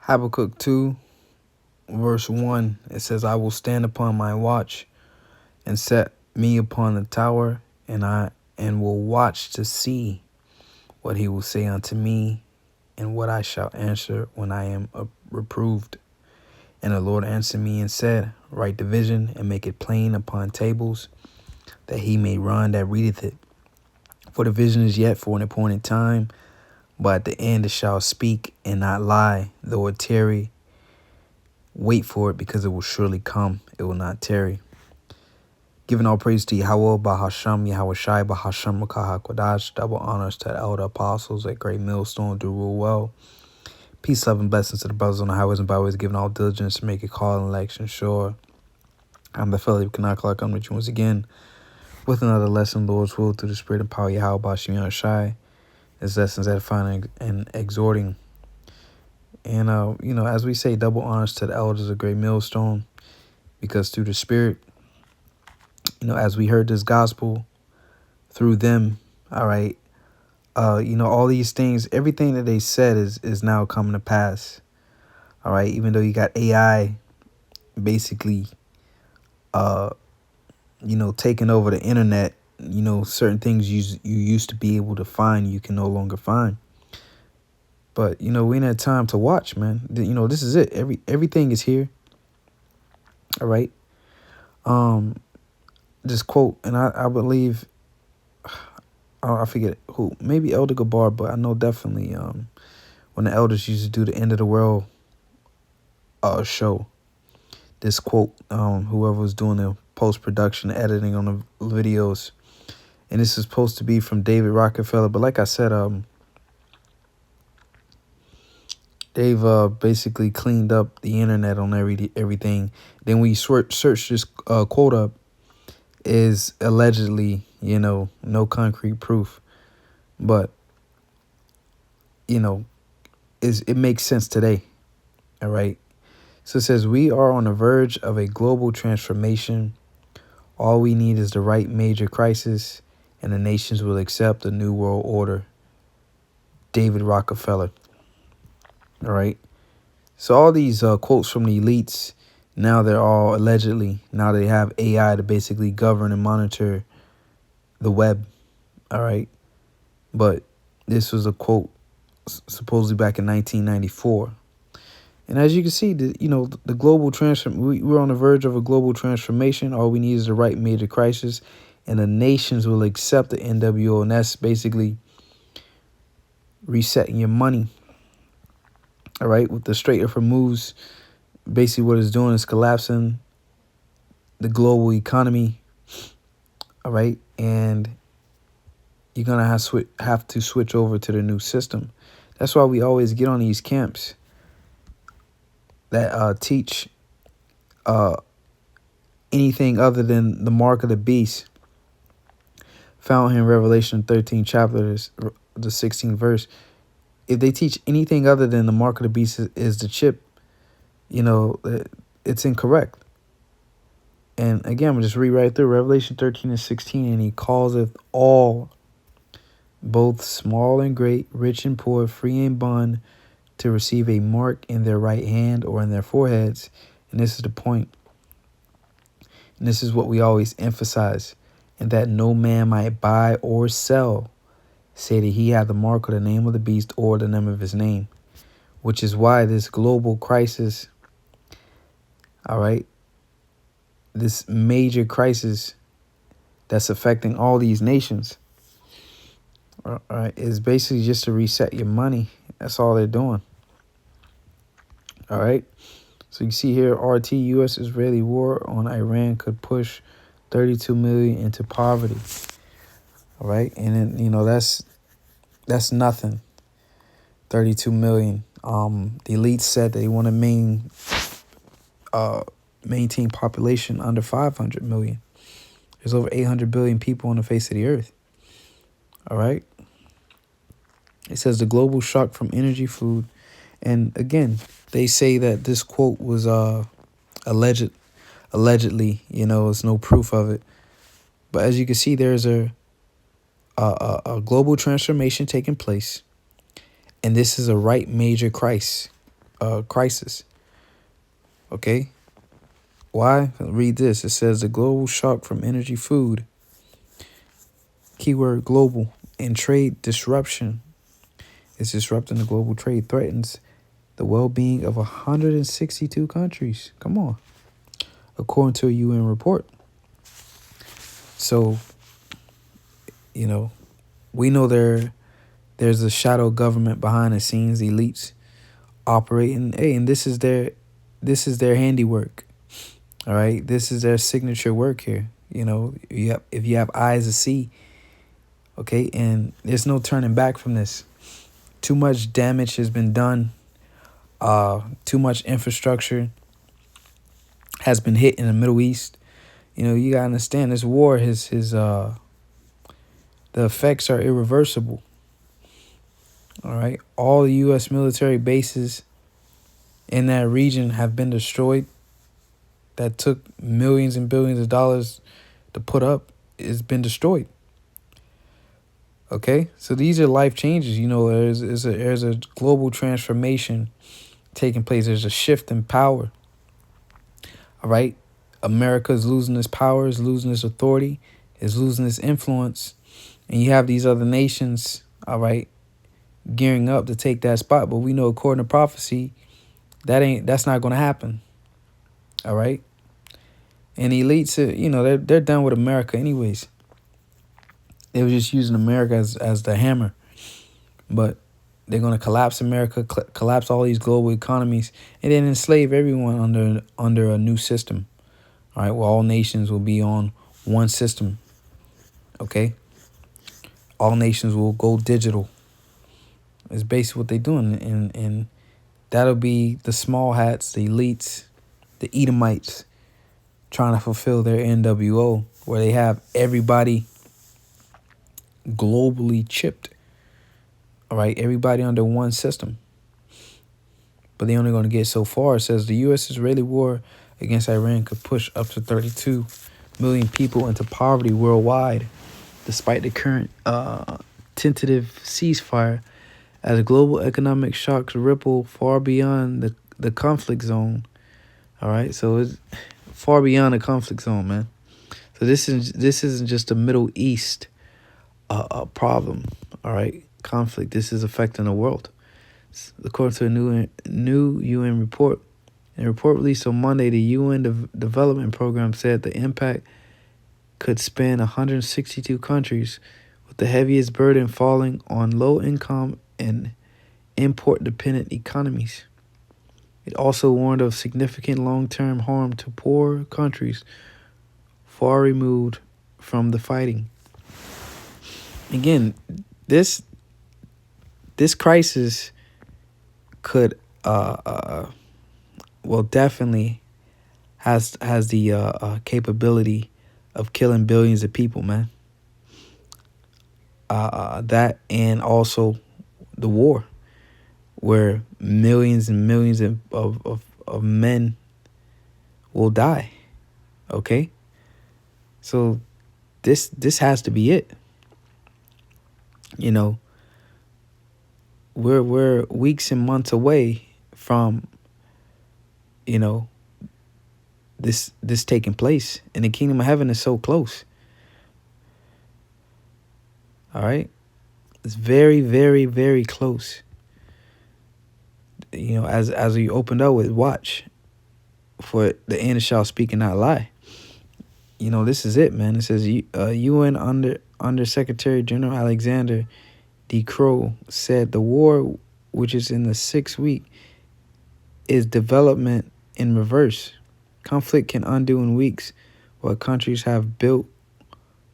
Habakkuk 2, verse 1, it says, I will stand upon my watch and set me upon the tower, and will watch to see what he will say unto me, and what I shall answer when I am reproved. And the Lord answered me and said, Write the vision and make it plain upon tables, that he may run that readeth it. For the vision is yet for an appointed time, but at the end it shall speak and not lie. Though it tarry, wait for it, because it will surely come. It will not tarry. Giving all praise to Yahweh, Bahasham, Yahweh Shai, Bahasham, Makaha Kodash. Double honors to the elder apostles at Great Millstone, do rule well. Peace, love, and blessings to the brothers on the highways and byways, giving all diligence to make a call and election sure. I'm the fellow Kanakala, coming to you once again with another lesson, Lord's will, through the Spirit and power of Yahweh, Bahasham, Yahweh Shai. This lessons edifying and exhorting. And, as we say, double honors to the elders of Great Millstone, because through the Spirit, as we heard this gospel through them, all right, all these things, everything that they said is now coming to pass, all right, even though you got AI basically, taking over the internet, certain things you used to be able to find, you can no longer find. But, we ain't had time to watch, man. This is it. Everything is here, all right. This quote, and I believe, I forget who, maybe Elder Gabar, but I know definitely when the elders used to do the end of the world show, this quote, whoever was doing the post-production editing on the videos, and this is supposed to be from David Rockefeller, but like I said, they've basically cleaned up the internet on everything. Then when you search this quote up, is allegedly, no concrete proof, but it makes sense today. All right. So it says, we are on the verge of a global transformation. All we need is the right major crisis, and the nations will accept a new world order. David Rockefeller. All right. So all these quotes from the elites, now they're all allegedly, now they have AI to basically govern and monitor the web. All right. But this was a quote supposedly back in 1994. And as you can see, the global we're on the verge of a global transformation. All we need is the right major crisis, and the nations will accept the NWO. And that's basically resetting your money. All right. With the Strait of Hormuz, basically what it's doing is collapsing the global economy. All right. And you're going to have to switch over to the new system. That's why we always get on these camps that teach anything other than the mark of the beast, found in Revelation 13 chapter, the 16th verse. If they teach anything other than the mark of the beast is the chip, it's incorrect. And again, I'm just read right through Revelation 13 and 16. And he causeth all, both small and great, rich and poor, free and bond, to receive a mark in their right hand or in their foreheads. And this is the point. And this is what we always emphasize. And that no man might buy or sell, say that he had the mark or the name of the beast or the name of his name. Which is why this global crisis, all right, this major crisis that's affecting all these nations, all right, is basically just to reset your money. That's all they're doing. All right. So you see here, RT, U.S.-Israeli war on Iran could push 32 million into poverty. All right. And then, that's nothing. 32 million. The elites said they want to maintain population under 500 million. There's over 800 billion people on the face of the earth. All right. It says the global shock from energy, food. And again, they say that this quote was allegedly, there's no proof of it. But as you can see, there's a global transformation taking place. And this is a right major crisis. crisis. Okay, why? Read this. It says the global shock from energy, food, keyword global, and trade disruption is disrupting the global trade, threatens the well-being of 162 countries. Come on, according to a UN report. So, we know there's a shadow government behind the scenes, elites operating. Hey, and this is their handiwork. All right, this is their signature work here. If you have eyes to see, okay, and there's no turning back from this. Too much damage has been done. Too much infrastructure has been hit in the Middle East. You gotta understand this war. The effects are irreversible. All right, all the U.S. military bases in that region have been destroyed. That took millions and billions of dollars to put up. It's been destroyed. Okay, so these are life changes. There's a global transformation taking place. There's a shift in power. All right, America is losing its power, is losing its authority, is losing its influence, and you have these other nations, all right, gearing up to take that spot. But we know, according to prophecy, that's not going to happen. All right, and the elites, they're done with America anyways. They were just using America as the hammer, but they're going to collapse America, collapse all these global economies, and then enslave everyone under a new system. All right, well, all nations will be on one system. Okay, all nations will go digital. It's basically what they're doing, and that'll be the small hats, the elites, the Edomites, trying to fulfill their NWO, where they have everybody globally chipped. All right, everybody under one system. But they're only going to get so far. It says the U.S.-Israeli war against Iran could push up to 32 million people into poverty worldwide, despite the current tentative ceasefire, as global economic shocks ripple far beyond the conflict zone. All right, so it's far beyond the conflict zone, man. So this isn't just a Middle East problem. All right, conflict. This is affecting the world. According to a new UN report, in a report released on Monday, the UN Development Program said the impact could span 162 countries, with the heaviest burden falling on low-income and import-dependent economies. It also warned of significant long-term harm to poor countries far removed from the fighting. Again, this crisis could definitely has the capability of killing billions of people, man. That, and also the war, where millions and millions of men will die. Okay, so this has to be it. We're weeks and months away from this taking place, and the kingdom of heaven is so close. All right, it's very, very, very close. As we opened up with, watch for the end shall speak and not lie. This is it, man. It says UN Under Secretary General Alexander De Croo said the war, which is in the 6th week, is development in reverse. Conflict can undo in weeks what countries have built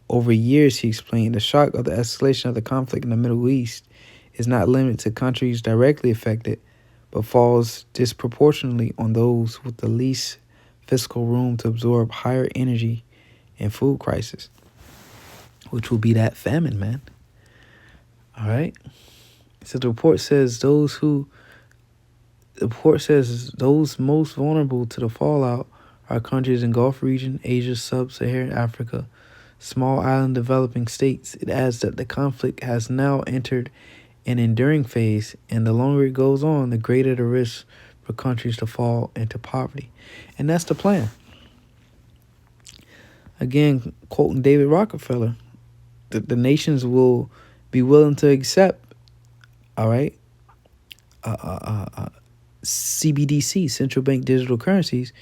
over years, he explained. The shock of the escalation of the conflict in the Middle East is not limited to countries directly affected, but falls disproportionately on those with the least fiscal room to absorb higher energy and food crisis, which will be that famine, man. All right. So the report says those most vulnerable to the fallout are countries in Gulf region, Asia, sub-Saharan Africa, small island developing states. It adds that the conflict has now entered an enduring phase, and the longer it goes on, the greater the risk for countries to fall into poverty. And that's the plan. Again, quoting David Rockefeller, the nations will be willing to accept, all right, CBDC, central bank digital currencies,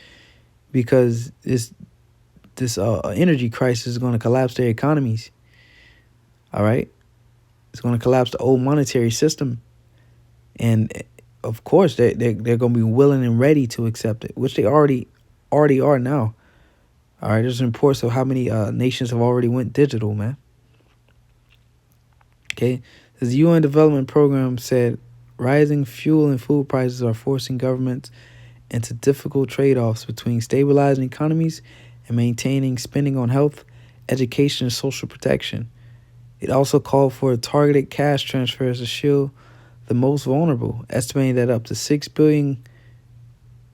because this energy crisis is going to collapse their economies. All right, it's going to collapse the old monetary system, and of course they're going to be willing and ready to accept it, which they already are now. All right, there's reports of how many nations have already went digital, man. Okay, the UN Development Program said rising fuel and food prices are forcing governments into difficult trade-offs between stabilizing economies and maintaining spending on health, education, and social protection. It also called for targeted cash transfers to shield the most vulnerable, estimating that up to $6 billion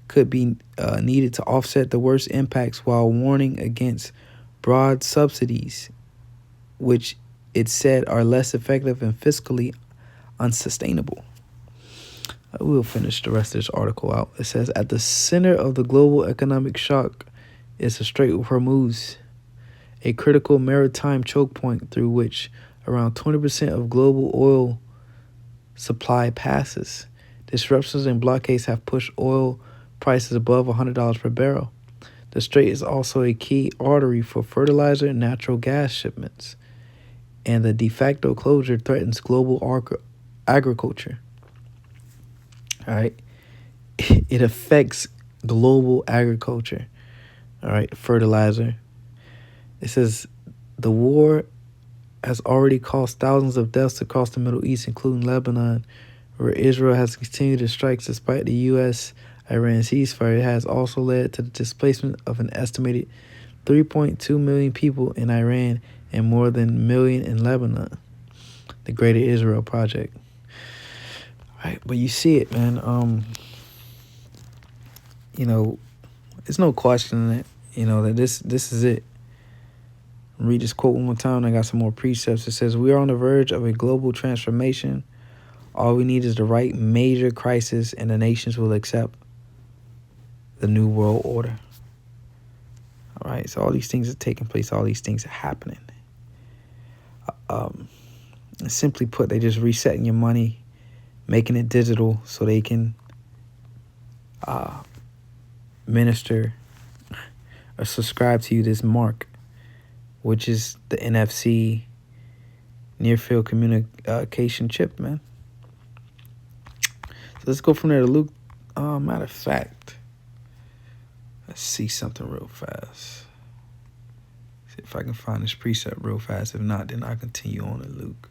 could be needed to offset the worst impacts, while warning against broad subsidies, which it said are less effective and fiscally unsustainable. We'll finish the rest of this article out. It says, at the center of the global economic shock is the Strait of Hormuz, a critical maritime choke point through which around 20% of global oil supply passes. Disruptions and blockades have pushed oil prices above $100 per barrel. The strait is also a key artery for fertilizer and natural gas shipments, and the de facto closure threatens global agriculture. All right, it affects global agriculture. All right, fertilizer. It says the war has already caused thousands of deaths across the Middle East, including Lebanon, where Israel has continued to strike despite the U.S.-Iran ceasefire. It has also led to the displacement of an estimated 3.2 million people in Iran and more than a million in Lebanon. The Greater Israel Project. All right, but you see it, man. There's no questioning it. That this is it. Read this quote one more time. I got some more precepts. It says, we are on the verge of a global transformation. All we need is the right major crisis, and the nations will accept the new world order. All right, so all these things are taking place. All these things are happening. Simply put, they just resetting your money, making it digital so they can minister or subscribe to you this mark, which is the NFC near field communication chip, man. So let's go from there to Luke. Matter of fact, let's see something real fast. See if I can find this precept real fast. If not, then I'll continue on to Luke.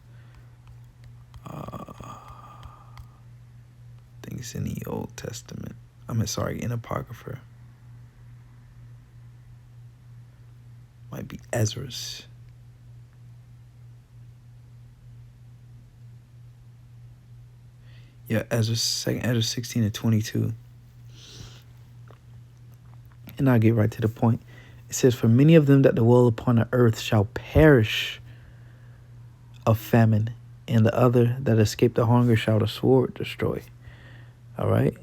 I think it's in the Old Testament. In Apocrypha. Might be Ezra's. Yeah, Ezra 16 and 22. And I'll get right to the point. It says, for many of them that dwell upon the earth shall perish of famine, and the other that escape the hunger shall the sword destroy. All right.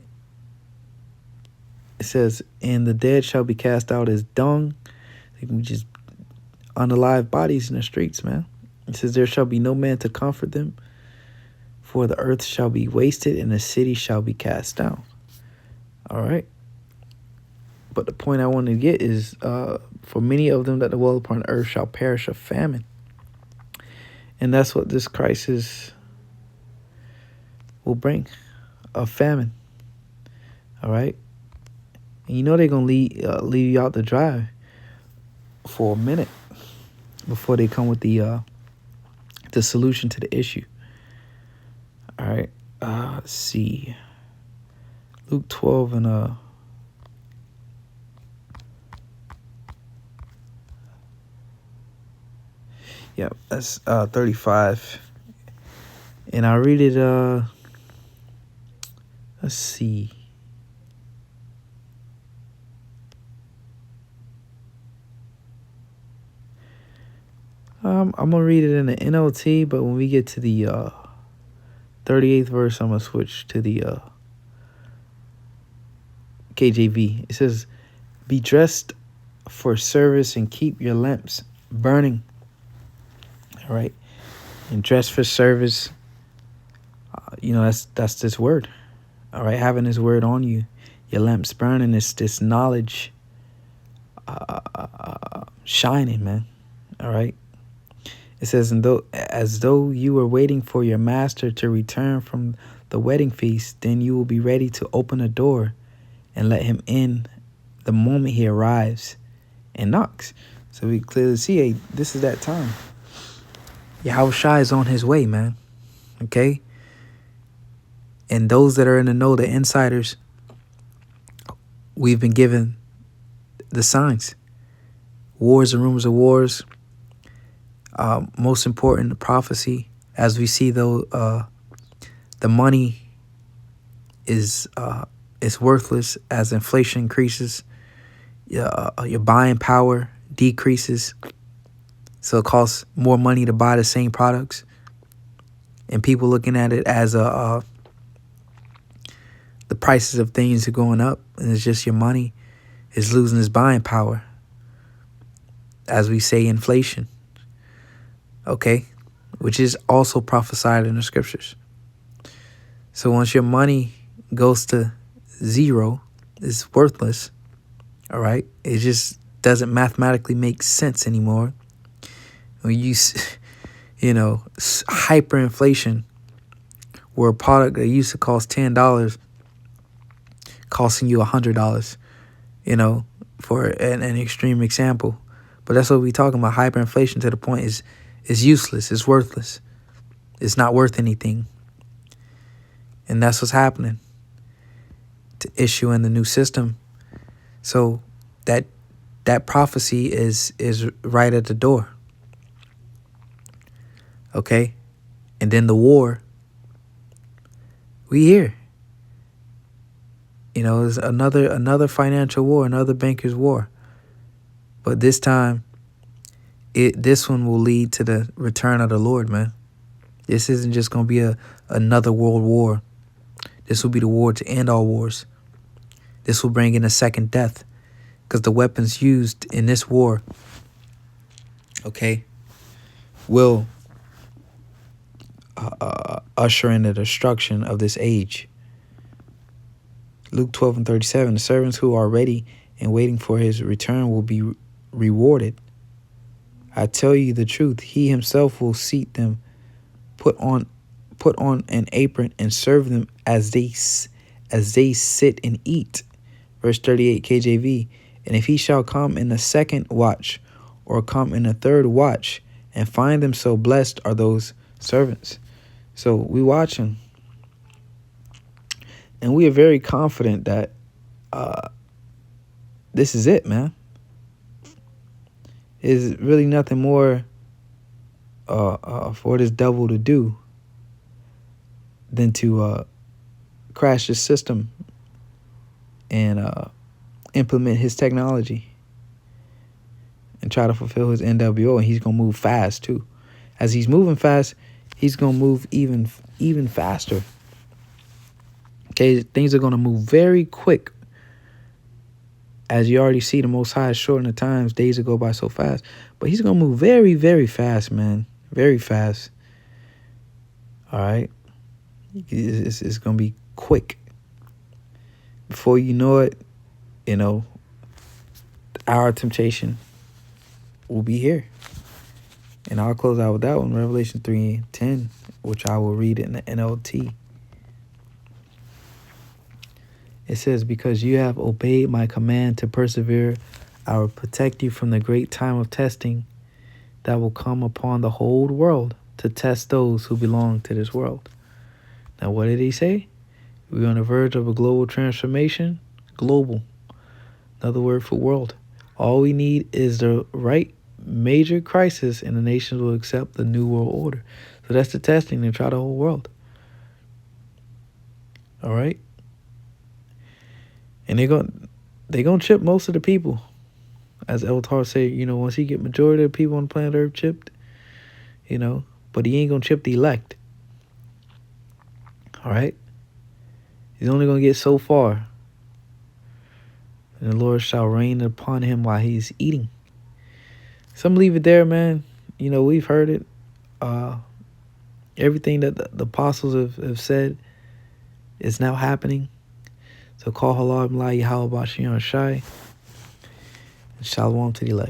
It says, and the dead shall be cast out as dung, which is unalive bodies in the streets, man. It says, there shall be no man to comfort them, for the earth shall be wasted and the city shall be cast down. All right. But the point I want to get is, for many of them that dwell upon the earth shall perish of famine. And that's what this crisis will bring, a famine. All right. And they're going to leave you out to dry for a minute before they come with the solution to the issue. All right. Let's see. Luke 12 and yeah, that's 35. And I read it let's see. I'm gonna read it in the NLT, but when we get to the 38th verse, I'm gonna switch to the KJV. It says, be dressed for service and keep your lamps burning. All right. And dress for service. That's this word. All right. Having this word on you, your lamps burning, this knowledge shining, man. All right. It says, as though you were waiting for your master to return from the wedding feast, then you will be ready to open the door and let him in the moment he arrives and knocks. So we clearly see, hey, this is that time. Yahushua is on his way, man. Okay? And those that are in the know, the insiders, we've been given the signs. Wars and rumors of wars. Most important, the prophecy. As we see, though, the money is worthless as inflation increases. Your buying power decreases. So it costs more money to buy the same products. And people looking at it as the prices of things are going up. And it's just your money is losing its buying power. As we say, inflation. Okay? Which is also prophesied in the scriptures. So once your money goes to zero, it's worthless. All right? It just doesn't mathematically make sense anymore. When you, hyperinflation, where a product that used to cost $10 costing you $100, for an extreme example. But that's what we're talking about. Hyperinflation to the point is useless. It's worthless. It's not worth anything. And that's what's happening to issue in the new system. So that prophecy is right at the door. Okay? And then the war, we hear. There's another financial war, another banker's war. But this time, this one will lead to the return of the Lord, man. This isn't just going to be another world war. This will be the war to end all wars. This will bring in a second death. Because the weapons used in this war, okay, will usher in the destruction of this age. Luke 12:37, the servants who are ready and waiting for his return will be rewarded. I tell you the truth, he himself will seat them, put on an apron and serve them as they sit and eat. Verse 38 KJV, and if he shall come in the second watch or come in the third watch and find them so, blessed are those servants. So we watching. And we are very confident that this is it, man. There's really nothing more for this devil to do than to crash the system and implement his technology and try to fulfill his NWO. And he's going to move fast, too. As he's moving fast, he's going to move even faster. Okay, things are going to move very quick. As you already see, the Most High is shortening the times. Days will go by so fast. But he's going to move very, very fast, man. Very fast. All right? It's going to be quick. Before you know it, our temptation will be here. And I'll close out with that one, Revelation 3:10, which I will read in the NLT. It says, because you have obeyed my command to persevere, I will protect you from the great time of testing that will come upon the whole world to test those who belong to this world. Now, what did he say? We're on the verge of a global transformation. Global. Another word for world. All we need is the right major crisis and the nations will accept the new world order. So that's the testing to try the whole world. All right? And they're gonna chip most of the people. As Eltar said, once he get majority of the people on planet Earth chipped, but he ain't gonna chip the elect. All right? He's only gonna get so far. and the Lord shall rain upon him while he's eating. Some leave it there, man. We've heard it. Everything that the apostles have said is now happening. So call Halal Yahweh Bashiyan Shai. And shalom to the elect.